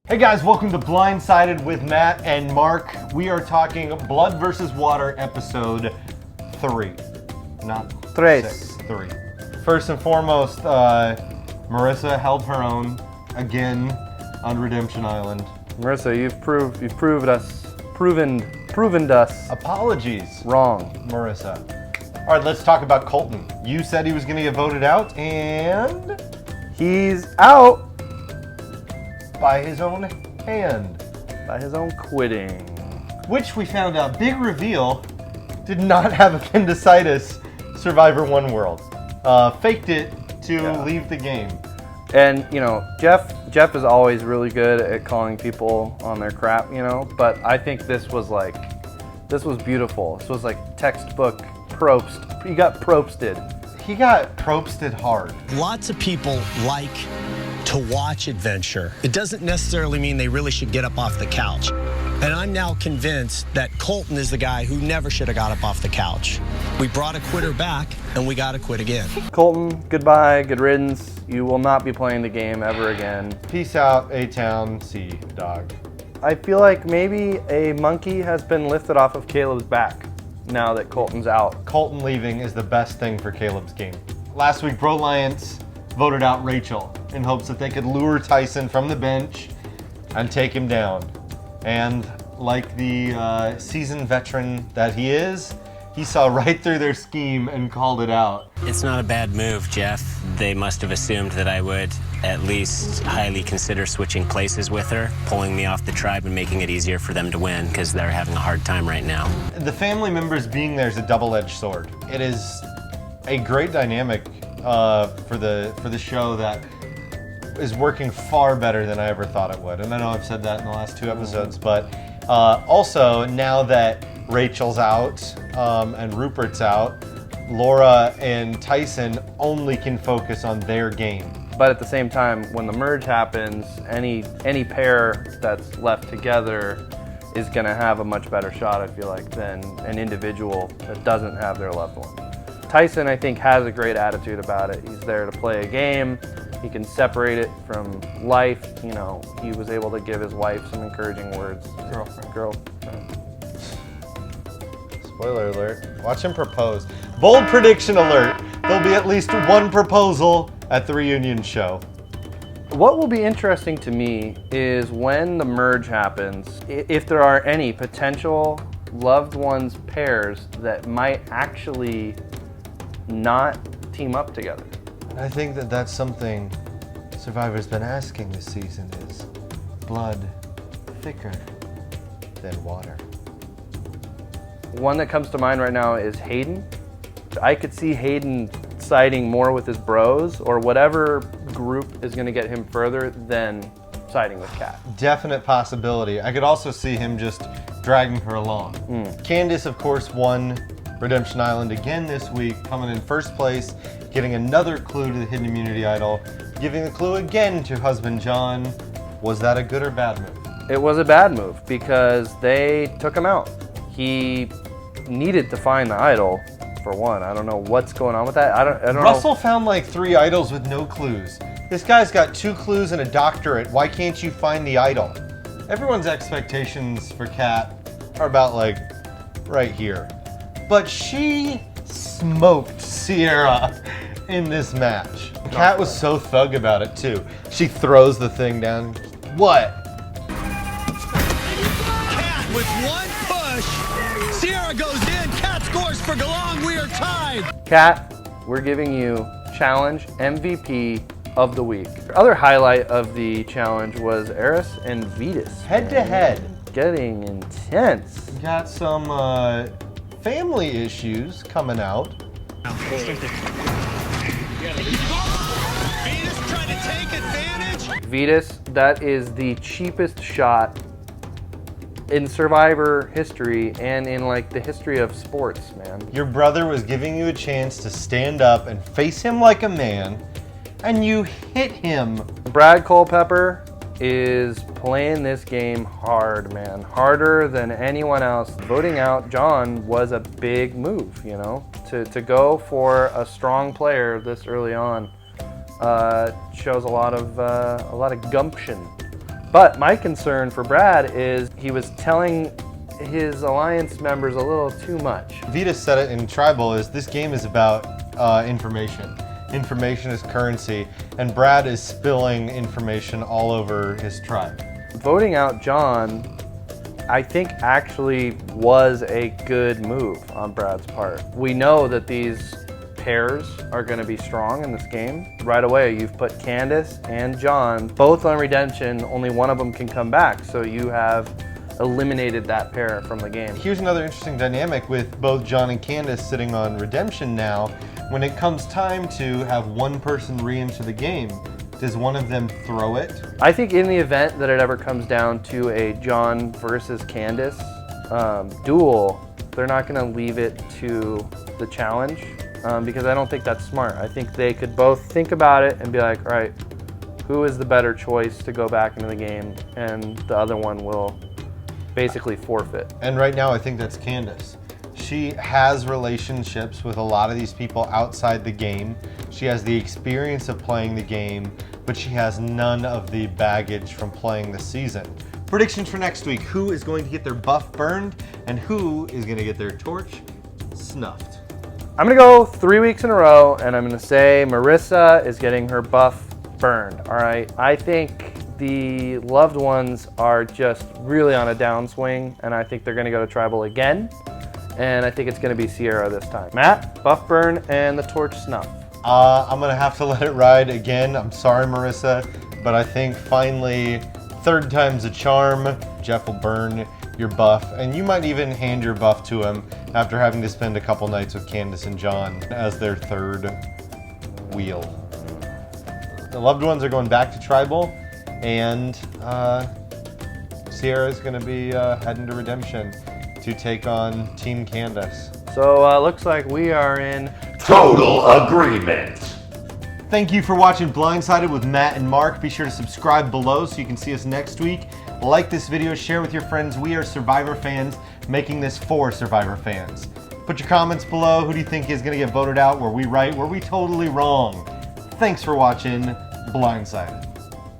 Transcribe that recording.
Hey guys, welcome to Blindsided with Matt and Mark. We are talking Blood versus Water episode 3. Not Tres. 6, 3. First and foremost, Marissa held her own again on Redemption Island. Marissa, you've proven us Apologies, wrong. Marissa. All right, let's talk about Colton. You said he was going to get voted out, and He's out by his own hand. by his own quitting. Which we found out, big reveal, did not have appendicitis, Survivor One World. Faked it to leave the game. And you know, Jeff is always really good at calling people on their crap, you know. But I think this was beautiful. This was like textbook Probst. He got Probsted. He got Probsted hard. Lots of people like to watch adventure. It doesn't necessarily mean they really should get up off the couch. And I'm now convinced that Colton is the guy who never should have got up off the couch. We brought a quitter back, and we got to quit again. Colton, goodbye, good riddance. You will not be playing the game ever again. Peace out, A-Town, see dog. I feel like maybe a monkey has been lifted off of Caleb's back now that Colton's out. Colton leaving is the best thing for Caleb's game. Last week, Bro Lions voted out Rachel in hopes that they could lure Tyson from the bench and take him down. And like the seasoned veteran that he is, he saw right through their scheme and called it out. It's not a bad move, Jeff. They must have assumed that I would at least highly consider switching places with her, pulling me off the tribe and making it easier for them to win because they're having a hard time right now. The family members being there is a double-edged sword. It is a great dynamic for the show that is working far better than I ever thought it would. And I know I've said that in the last 2 episodes, but also now that Rachel's out and Rupert's out, Laura and Tyson only can focus on their game. But at the same time, when the merge happens, any pair that's left together is going to have a much better shot, I feel like, than an individual that doesn't have their loved one. Tyson, I think, has a great attitude about it. He's there to play a game. He can separate it from life. You know, he was able to give his wife some encouraging words. Girlfriend. Spoiler alert. Watch him propose. Bold prediction alert. There'll be at least one proposal at the reunion show. What will be interesting to me is when the merge happens, if there are any potential loved ones pairs that might actually not team up together. I think that that's something Survivor's been asking this season is blood thicker than water. One that comes to mind right now is Hayden. I could see Hayden siding more with his bros or whatever group is going to get him further than siding with Kat. Definite possibility. I could also see him just dragging her along. Candace, of course, won Redemption Island again this week, coming in first place, getting another clue to the hidden immunity idol, giving the clue again to husband John. Was that a good or bad move? It was a bad move because they took him out. He needed to find the idol, for one. I don't know what's going on with that. I don't know. Russell found like 3 idols with no clues. This guy's got 2 clues and a doctorate. Why can't you find the idol? Everyone's expectations for Kat are about like right here. But she smoked Sierra in this match. Kat was so thug about it too. She throws the thing down. What? Cat with one push. Sierra goes in. Cat scores for Galong. We are tied. Kat, we're giving you challenge MVP of the week. Other highlight of the challenge was Eris and Vetus. Head to head. Getting intense. Got some family issues coming out. Venus trying to take advantage. Vetus, that is the cheapest shot in Survivor history and in like the history of sports, man. Your brother was giving you a chance to stand up and face him like a man, and you hit him. Brad Culpepper is playing this game hard, man. Harder than anyone else. Voting out John was a big move, you know? To go for a strong player this early on shows a lot of gumption. But my concern for Brad is he was telling his alliance members a little too much. Vita said it in Tribal, is this game is about information. Information is currency, and Brad is spilling information all over his tribe. Voting out John, I think actually was a good move on Brad's part. We know that these pairs are going to be strong in this game. Right away, you've put Candace and John both on redemption. Only one of them can come back, so you have eliminated that pair from the game. Here's another interesting dynamic with both John and Candace sitting on redemption now. When it comes time to have one person re-enter the game, does one of them throw it? I think in the event that it ever comes down to a John versus Candace duel, they're not going to leave it to the challenge because I don't think that's smart. I think they could both think about it and be like, all right, who is the better choice to go back into the game, and the other one will basically forfeit. And right now I think that's Candace. She has relationships with a lot of these people outside the game. She has the experience of playing the game, but she has none of the baggage from playing the season. Predictions for next week. Who is going to get their buff burned and who is going to get their torch snuffed? I'm gonna go 3 weeks in a row, and I'm gonna say Marissa is getting her buff burned, all right? I think the loved ones are just really on a downswing, and I think they're gonna go to Tribal again, and I think it's gonna be Sierra this time. Matt, buff burn and the torch snuff. I'm gonna have to let it ride again. I'm sorry, Marissa, but I think finally, third time's a charm. Jeff will burn your buff, and you might even hand your buff to him after having to spend a couple nights with Candace and John as their third wheel. The loved ones are going back to Tribal, and Sierra is going to be heading to Redemption to take on Team Candace. So looks like we are in total agreement. Thank you for watching Blindsided with Matt and Mark. Be sure to subscribe below so you can see us next week. Like this video, share with your friends. We are Survivor fans, making this for Survivor fans. Put your comments below. Who do you think is going to get voted out? Were we right? Were we totally wrong? Thanks for watching Blindsided.